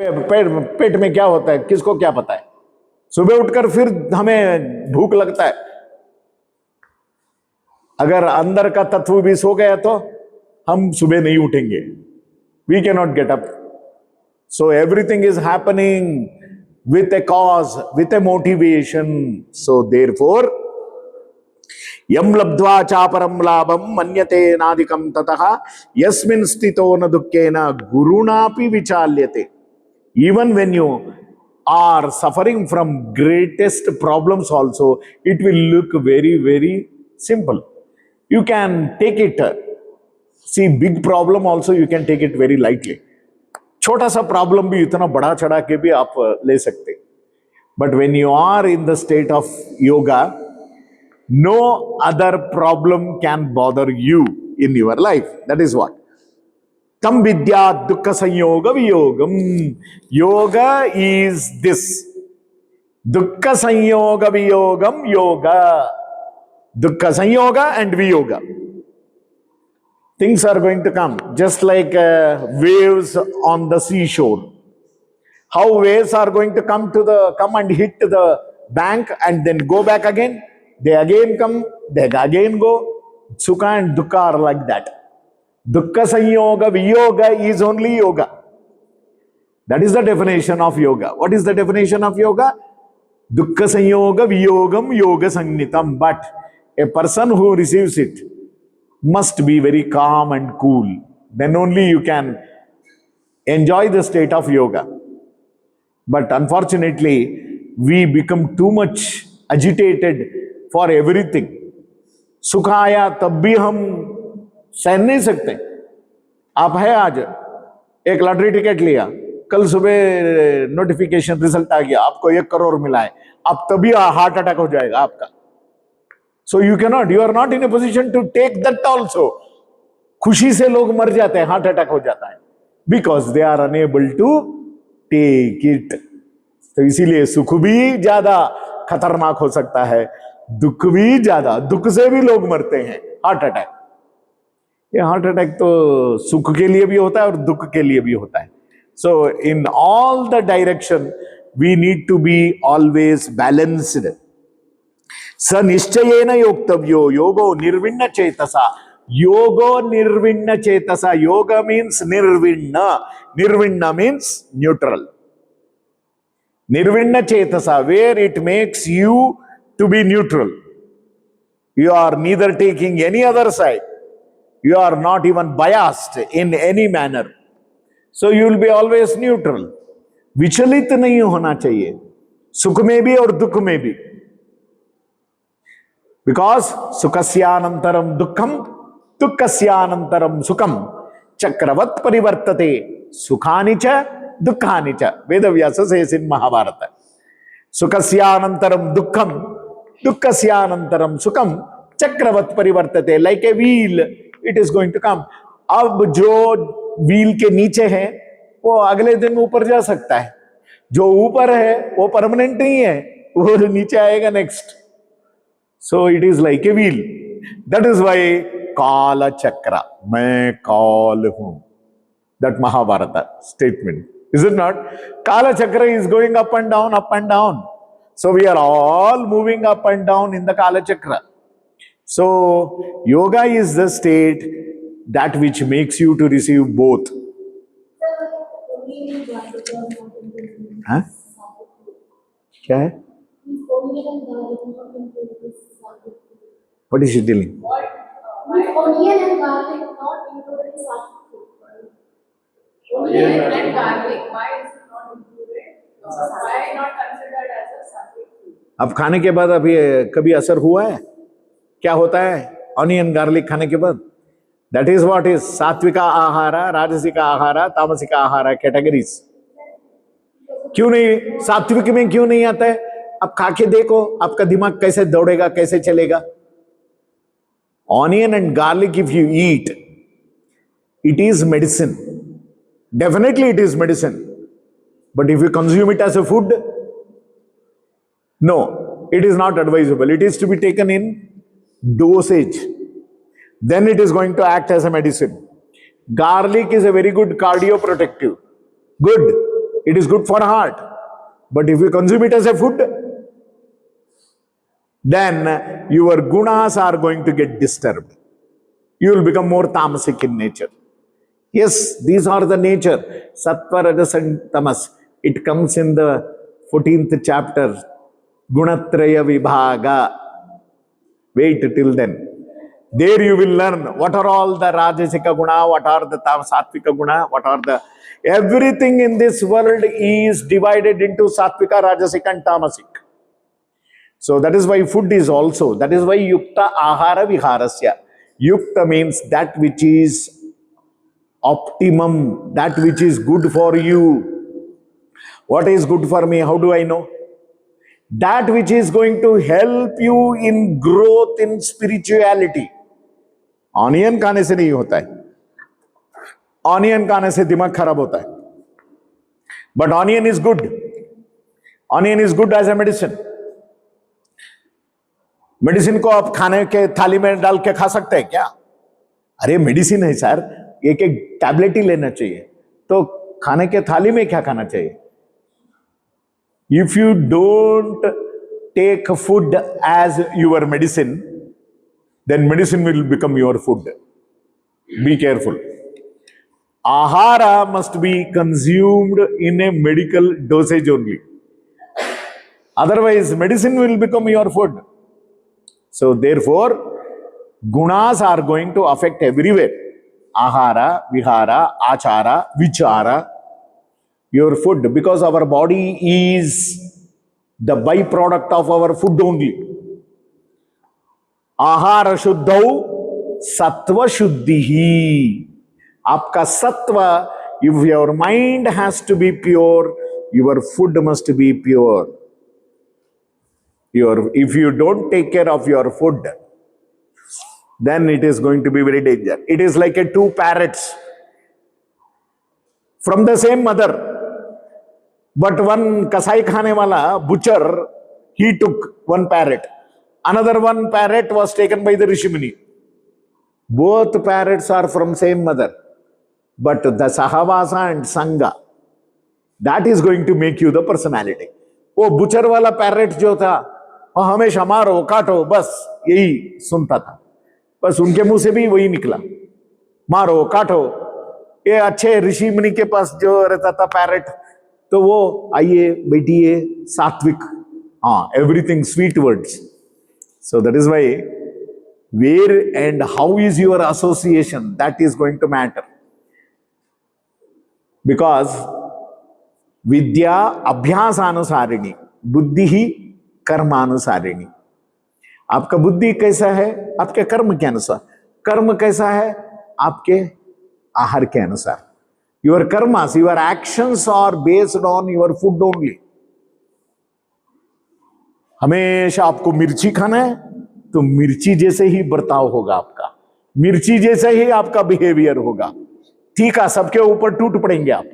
पेट में क्या होता है किसको क्या पता है। सुबह उठकर फिर हमें भूख लगता है। अगर अंदर का तत्व भी सो गया तो हम सुबह नहीं उठेंगे। We can not get up. So everything is happening with a cause, with a motivation. So therefore yam labdva chaparam labam manyate nadikam tataha yasmin sthito na dukkena gurunapi vichalyate. Even when you are suffering from greatest problems also, it will look very, very simple. You can take it, see big problem also you can take it very lightly. छोटा सा problem भी इतना बड़ा चढ़ा के भी आप ले सकते। But when you are in the state of yoga, no other problem can bother you in your life. That is what तम विद्या दुख संयोग वियोगम। योग इज दिस दुख संयोग वियोगम। योगा, दुख संयोग एंड वियोग। Things are going to come just like waves on the seashore. How waves are going to come and hit the bank and then go back again. They again come, they again go. Sukha and dukkha are like that. Dukkha sanyoga viyoga is only yoga. That is the definition of yoga. What is the definition of yoga? Dukkha sanyoga viyogam yoga sannitam. But a person who receives it must be very calm and cool. Then only you can enjoy the state of yoga. But unfortunately, we become too much agitated for everything. सुख आया तब भी हम सहन नहीं सकते। आप है आज एक लॉटरी टिकट लिया, कल सुबह नोटिफिकेशन रिजल्ट आ गया, आपको 1 करोड़ मिला है, आप तभी हार्ट अटैक हो जाएगा आपका। So you are not in a position to take that also. खुशी से लोग मर जाते हैं, हार्ट अटैक हो जाता है, because they are unable to take it. तो इसीलिए सुख भी ज्यादा खतरनाक हो सकता है, दुख भी ज्यादा। दुख से भी लोग मरते हैं, हार्ट अटैक। ये हार्ट अटैक तो सुख के लिए भी होता है और दुख के लिए भी होता है। So in all the direction we need to be always balanced. स निश्चयेन योक्तव्यो योगो निर्विण्ण चेतसा। योगो निर्विण्ण चेतसा। योग मीन्स निर्विण्ण। निर्विण्ण मीन्स न्यूट्रल। निर्विण्ण चेतसा, where it makes you to be neutral. You are neither taking any other side. You are not even biased in any manner. So you will be always neutral. विचलित नहीं होना चाहिए, सुख में भी और दुख में भी। Because sukasyanantaram dukkam, dukkasyanantaram sukham, chakravat parivartate, sukhani cha, dukkhani cha. Vedavyasa says in Mahabharata. Sukasyanantaram dukkam, dukkasyanantaram sukham, chakravat parivartate. Like a wheel, it is going to come. अब जो व्हील के नीचे है वो अगले दिन ऊपर जा सकता है, जो ऊपर है वो परमानेंट नहीं है, वो नीचे आएगा next. So it is like a wheel. That is why Kala Chakra, मैं काल हूं. That Mahabharata statement, is it not? Kala Chakra is going up and down, up and down. So we are all moving up and down in the Kala Chakra. So yoga is the state that which makes you to receive both. हाँ? क्या है? What is she telling? Onion and garlic not included in sattvic food. Onion and garlic, why is it not included? Why not considered as a sattvic food? अब खाने के बाद अभी कभी असर हुआ है? क्या होता है ऑनियन गार्लिक खाने के बाद? That is what is सात्विका आहारा, राजसिका आहारा, तामसिका आहारा कैटेगरीज। क्यों नहीं सात्विक में क्यों नहीं आता है? अब खा के देखो आपका दिमाग कैसे दौड़ेगा, कैसे चलेगा। Onion and garlic, if you eat, it is medicine. Definitely it is medicine. But if you consume it as a food, no, it is not advisable. It is to be taken in dosage. Then it is going to act as a medicine. Garlic is a very good cardioprotective. Good. It is good for heart. But if you consume it as a food, then your gunas are going to get disturbed. You will become more tamasic in nature. Yes, these are the nature. Sattva, Rajas and Tamas. It comes in the 14th chapter. Gunatraya Vibhaga. Wait till then. There you will learn what are all the Rajasika Guna, what are the Sattvika Guna, what are the... Everything in this world is divided into Sattvika, Rajasika and Tamasic. So that is why food is also, that is why Yukta Ahara Viharasya. Yukta means that which is optimum, that which is good for you. What is good for me? How do I know? That which is going to help you in growth in spirituality. Onion खाने से नहीं होता है, onion खाने से दिमाग खराब होता है. But onion is good, onion is good as a medicine. Medicine को आप खाने के थाली में डाल के खा सकते हैं क्या? अरे मेडिसिन है सर, एक एक टैबलेट ही लेना चाहिए, तो खाने के थाली में क्या खाना चाहिए? If you don't take food as your medicine, then medicine will become your food. Be careful. Ahara must be consumed in a medical dosage only. Otherwise, medicine will become your food. So therefore, gunas are going to affect everywhere. Ahara, vihara, achara, vichara, your food, because our body is the byproduct of our food only. Ahara shuddhau sattva shuddhihi. Aapka sattva, if your mind has to be pure, your food must be pure. If you don't take care of your food, then it is going to be very dangerous. It is like a two parrots from the same mother. But one kasai khane wala, butcher, he took one parrot. Another one parrot was taken by the Rishimuni. Both parrots are from same mother. But the Sahavasa and Sangha, that is going to make you the personality. वो butcher वाला parrot जो था, वो हमेशा मारो काटो बस यही सुनता था. बस उनके मुंह से भी वही निकला, मारो काटो. ये अच्छे ऋषि मुनि के पास जो रहता था पैरेट, तो वो आइए बैठिए सात्विक, हाँ, everything sweet words. So that is why where and how is your association, that is going to matter. Because विद्या अभ्यासानुसारिणी, बुद्धि ही कर्मानुसारिणी. आपका बुद्धि कैसा है? आपके कर्म के अनुसार. कर्म कैसा है? आपके आहार के अनुसार. Your karmas, your actions are based on your food only. हमेशा आपको मिर्ची खाना है तो मिर्ची जैसे ही बर्ताव होगा आपका, मिर्ची जैसे ही आपका बिहेवियर होगा. ठीक है, सबके ऊपर टूट पड़ेंगे आप.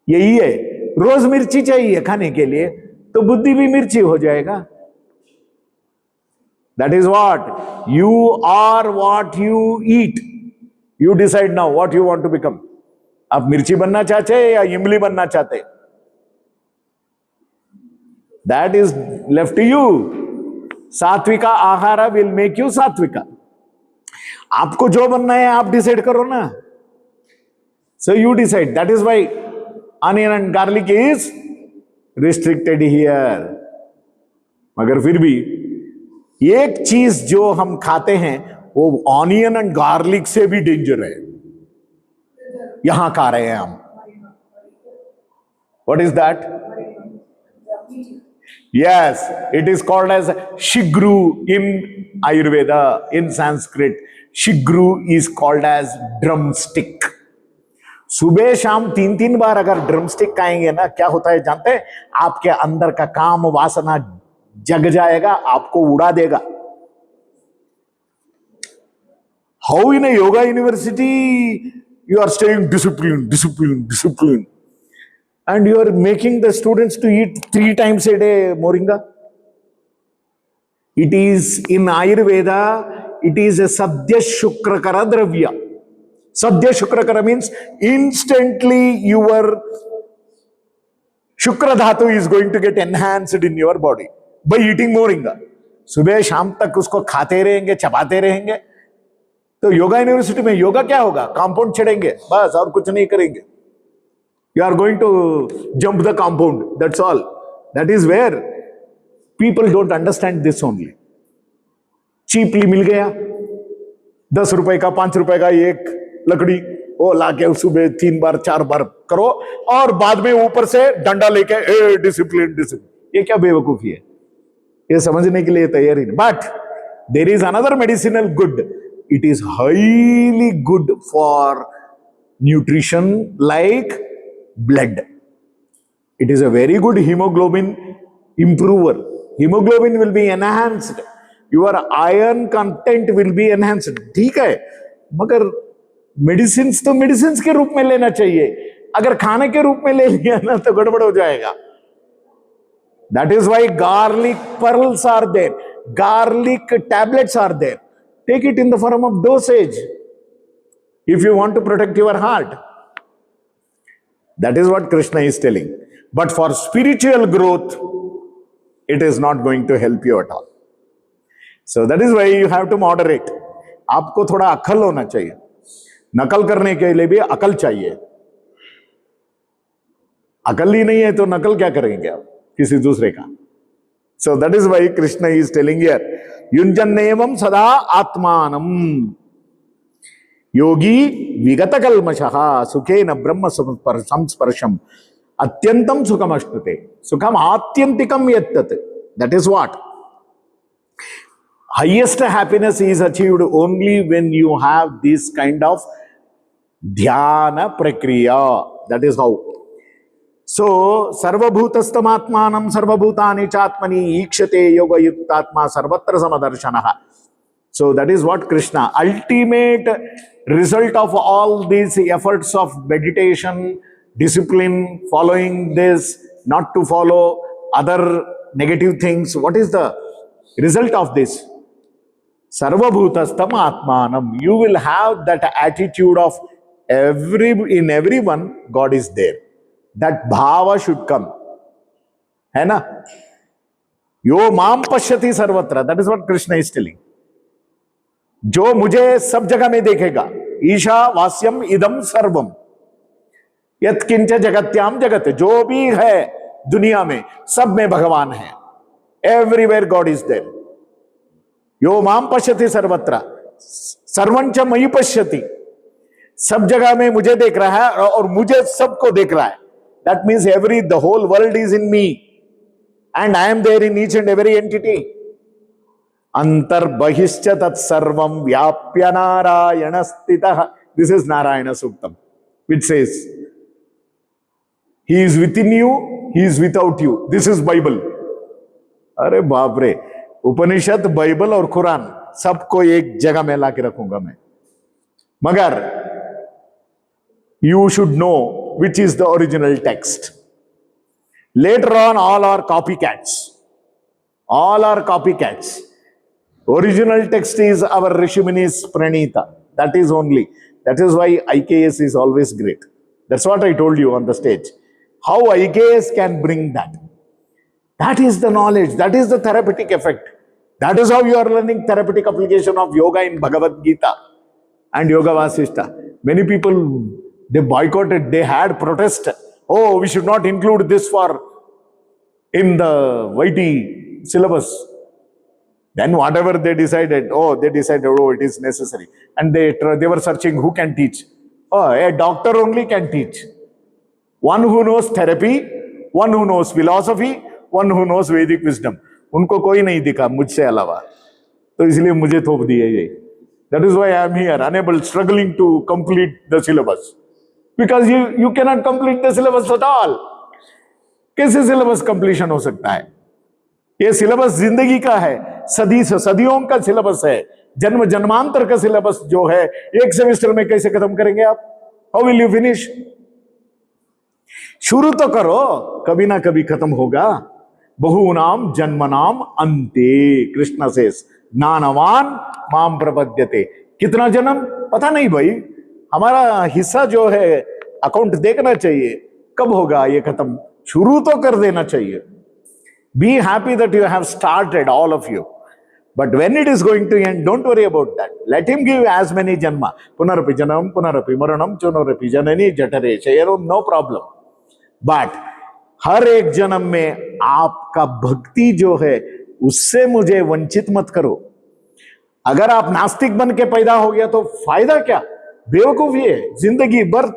यही है, रोज मिर्ची चाहिए खाने के लिए, तो बुद्धि भी मिर्ची हो जाएगा. That is what you are, what you eat. You decide now what you want to become. आप मिर्ची बनना चाहते हैं या इमली बनना चाहते हैं? That is left to you. सात्विका आहारा will make you सात्विका. आपको जो बनना है आप डिसाइड करो ना. So you decide. That is why onion and garlic is restricted here. मगर फिर भी एक चीज जो हम खाते हैं वो ऑनियन एंड गार्लिक से भी डेंजर है. यहां खा रहे हैं हम. What is that? Yes, it is called as shigru in Ayurveda. In Sanskrit shigru is called as drum stick. सुबह शाम 3-3 बार अगर ड्रम स्टिक खाएंगे ना, क्या होता है जानते हैं? आपके अंदर का काम वासना जग जाएगा, आपको उड़ा देगा. How in A yoga university you are staying disciplined, and you are making the students to eat 3 times a day moringa. It is in Ayurveda, it is a sadhya shukrakara dravya. Sadhya shukrakara means instantly your शुक्र धातु is going to get enhanced in your body by eating moringa. सुबह शाम तक उसको खाते रहेंगे, चबाते रहेंगे, तो योगा यूनिवर्सिटी में योगा क्या होगा? कंपाउंड चढ़ेंगे बस, और कुछ नहीं करेंगे। You are going to jump the compound, that's all. That is where people don't understand this only. Cheaply मिल गया 10 रुपए का, 5 रुपए का एक लकड़ी, वो लाके सुबह 3 बार 4 बार करो, और बाद में ऊपर से डंडा लेके डिसिप्लिन डिसिप्लिन। ये क्या बेवकूफी है? ये समझने के लिए तैयार ही नहीं। But there is another medicinal good, it is highly good for nutrition like blood. It is a very good haemoglobin improver. Hemoglobin will be enhanced, your iron content will be enhanced. ठीक है, मगर medicine तो medicine के रूप में लेना चाहिए। अगर खाने के रूप में ले लिया ना तो गड़बड़ हो जाएगा। That is why garlic pearls are there, garlic tablets are there. Take it in the form of dosage if you want to protect your heart. That is what Krishna is telling. But for spiritual growth, it is not going to help you at all. So that is why you have to moderate. आपको थोड़ा अक्ल होना चाहिए, नकल करने के लिए भी अकल चाहिए। अकल ही नहीं है तो नकल क्या करेंगे आप किसी दूसरे का? So that is why Krishna is telling here, युञ्जन्नेवं सदा आत्मानम योगी विगत कल्मषः सुखेन ब्रह्म संस्पर्शम अत्यंतम सुखम अश्नुते। सुखम आत्यंतिकम यत्तत्, that is what highest happiness is achieved only when you have this kind of dhyana prakriya. That is how. So sarvabhutastam sarvabhutani chatmani ikshate yoga yuktatma sarvatra samadarshanaha. So that is what Krishna, ultimate result of all these efforts of meditation, discipline, following this, not to follow other negative things. What is the result of this? Sarvabhutastam atmanam. You will have that attitude of in everyone God is there. That bhava should come. है ना? यो माम पश्यति सर्वत्र. That is what Krishna is telling. जो मुझे सब जगह में देखेगा, ईशा वास्यम इदम सर्वम यत्किंच जगत्याम जगत, जो भी है दुनिया में सब में भगवान है। Everywhere God is there. यो माम पश्यति सर्वत्र सर्वंच मयि पश्यति, सब जगह में मुझे देख रहा है और मुझे सबको देख रहा है। That means the whole world is in me and I am there in each and every entity. अंतर्बहिश्च तत्सर्वं व्याप्य नारायण स्थितः। This is Narayana Suktam, which says he is within you, he is without you. This is Bible. अरे बाप रे, उपनिषद, Bible और कुरान सबको एक जगह में लाके रखूंगा मैं। मगर you should know which is the original text. Later on, all are copycats. All are copycats. Original text is our Rishimunis Pranita. That is only. That is why IKS is always great. That's what I told you on the stage. How IKS can bring that. That is the knowledge. That is the therapeutic effect. That is how you are learning therapeutic application of yoga in Bhagavad Gita and Yoga Vasishta. Many people, they boycotted. They had protest. Oh, we should not include this in the YT syllabus. Then whatever they decided, it is necessary. And they were searching who can teach. Oh, a doctor only can teach. One who knows therapy, one who knows philosophy, one who knows Vedic wisdom. उनको कोई नहीं दिखा मुझसे अलावा, तो इसलिए मुझे थोप दिया ये. That is why I am here, unable, struggling to complete the syllabus. Because you cannot complete the syllabus at all. कैसे syllabus completion हो सकता है? ये सिलेबस जिंदगी का है, सदियों का सिलेबस है, जन्म जन्मांतर का सिलेबस जो है, एक सेमेस्टर में कैसे खत्म करेंगे आप? How will you finish? शुरू तो करो, कभी ना कभी खत्म होगा. बहुनाम जन्मनाम अंते, कृष्ण से ज्ञानवान माम प्रपद्यते. कितना जन्म पता नहीं भाई, हमारा हिस्सा जो है अकाउंट देखना चाहिए, कब होगा ये खत्म. शुरू तो कर देना चाहिए. Be happy that you have started, all of you. But when it is going to end, don't worry about that. Let him give as many janma. Punarapi janam, punarapi maranam, chunarapi janani jatare shayaram, no problem. But हर एक जन्म में आपका भक्ति जो है उससे मुझे वंचित मत करो. अगर आप नास्तिक बन के पैदा हो गया तो फायदा क्या? बेवकूफी है. जिंदगी भर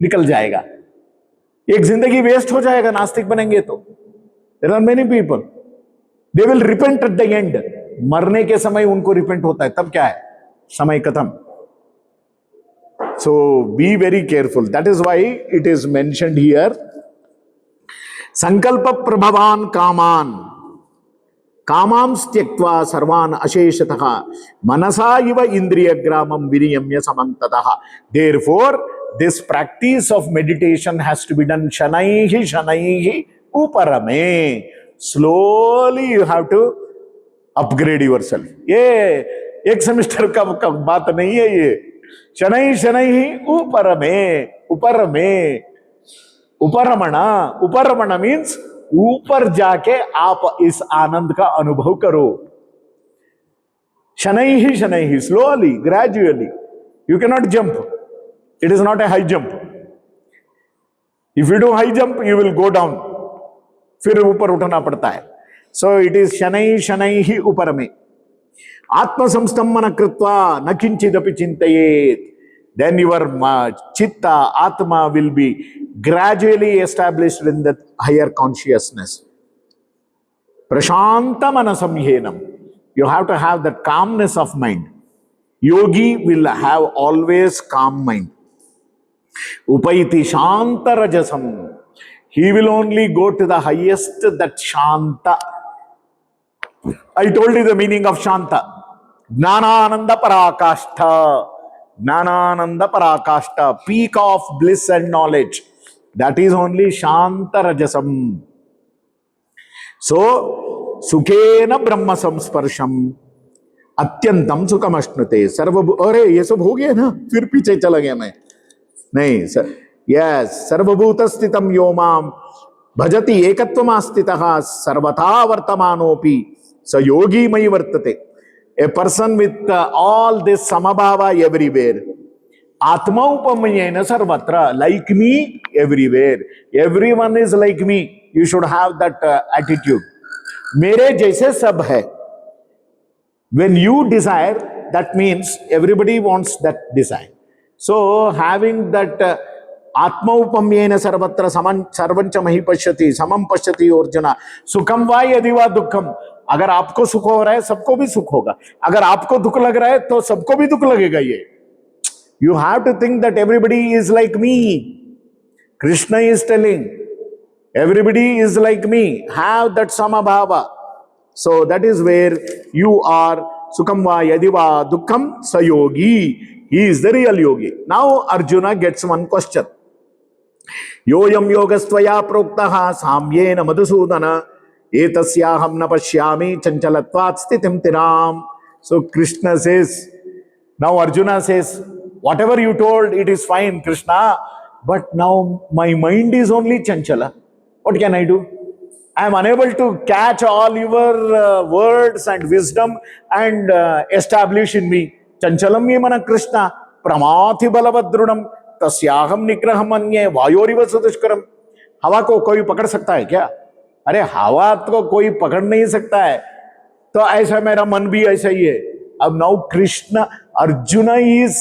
निकल जाएगा. एक जिंदगी वेस्ट हो जाएगा नास्तिक बनेंगे तो. There are many people. They will repent at the end. मरने के समय उनको रिपेंट होता है. तब क्या है? समय खत्म. So be very careful. That is why it is mentioned here. संकल्प प्रभवान कामान कामांस त्यक्त्वा सर्वान अशेषतः मनसा इव इंद्रिय ग्रामम विनियम्य समन्ततः. Therefore, this practice of meditation has to be done shanaihi uparame. Slowly you have to upgrade yourself. ये एक सेमेस्टर का बात नहीं है. ये शनैहि उपर्मे उपरमे उपरमणा. उपरमणा मीन्स ऊपर जाके आप इस आनंद का अनुभव करो. शनैहि slowly gradually. You can not jump. It is not a high jump. If you do high jump you will go down. फिर ऊपर उठना पड़ता है. सो इट इज शनैहि उपरमे. आत्मसंस्तंभन कृत्वा न किंचिदपि चिंतयेत्. Then your chitta, atma will be gradually established in the higher consciousness. Prashanta manasam yenam. You have to have that calmness of mind. Yogi will have always calm mind. Upaiti shanta rajasam. He will only go to the highest, that shanta. I told you the meaning of shanta. Jnanananda parakashtha. Jnanananda parakashta, peak of bliss and knowledge. That is only shanta rajasam. So, sukhena brahma samsparsham atyantam sukhamashnute. सर्व अरे ये सब हो गया ना, फिर पीछे चला गया मैं. नहीं सर. यस, सर्वभूत स्थितम यो माम भजति एकत्वमास्थितः सर्वथा वर्तमानोपि स योगी मयि वर्तते. A person with all this samabhava everywhere. Atma upamayena sarvatra. Like me everywhere. Everyone is like me. You should have that attitude. मेरे जैसे सब है. When you desire, that means everybody wants that desire. So having that आत्मा उपम्येन सर्वत्र सर्वंच महि पश्यति समम पश्यति अर्जुन. सुखम वा यदि वा दुखम. अगर आपको सुख हो रहा है सबको भी सुख होगा. अगर आपको दुख लग रहा है तो सबको भी दुख लगेगा. ये you have to think that everybody is like me. Krishna is telling everybody is like me. Have that samabhav. So that is where you are. सुखम वा यदि वा दुखम स योगी. He is the real yogi. Now Arjuna gets one question. योयम योगस्त्वया प्रोक्तः साम्येन मधुसूदन एतस्याहं न पश्यामि चंचलत्वात् स्थितिं तिराम. So Krishna says, now Arjuna says, whatever you told, it is fine, Krishna, but now my mind is only chanchala. What can I do? I am unable to catch all your words and wisdom and establish in me. Chanchalam ye mana Krishna pramathi balavadrunam tasyaham nigraham anye vayoriva sudushkaram. हवा को कोई पकड़ सकता है क्या? अरे हवा तो कोई पकड़ नहीं सकता है. तो ऐसा मेरा मन भी ऐसा ही है. अब नाउ कृष्ण अर्जुन इज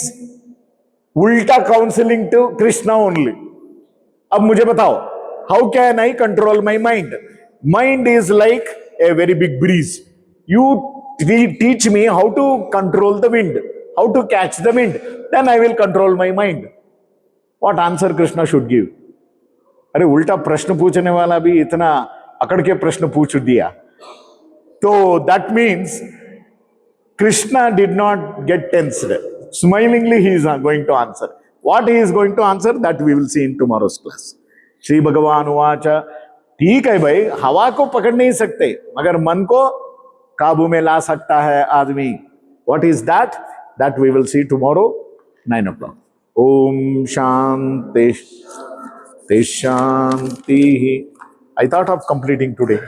उल्टा काउंसलिंग टू कृष्णा ओनली. अब मुझे बताओ, how can I control my mind? Mind is like a very big breeze. You teach me how to control the wind, how to catch the wind, then I will control my mind. What answer Krishna should give? अरे उल्टा प्रश्न पूछने वाला भी इतना अकड़ के प्रश्न पूछ दिया. तो that means Krishna did not get tensed. Smilingly he is going to answer. What he is going to answer, that we will see in tomorrow's class. श्री भगवान उवाच. ठीक है भाई, हवा को पकड़ नहीं सकते मगर मन को काबू में ला सकता है आदमी. What is that? That we will see tomorrow 9 o'clock. Om Shanti. Shanti. I thought of completing today.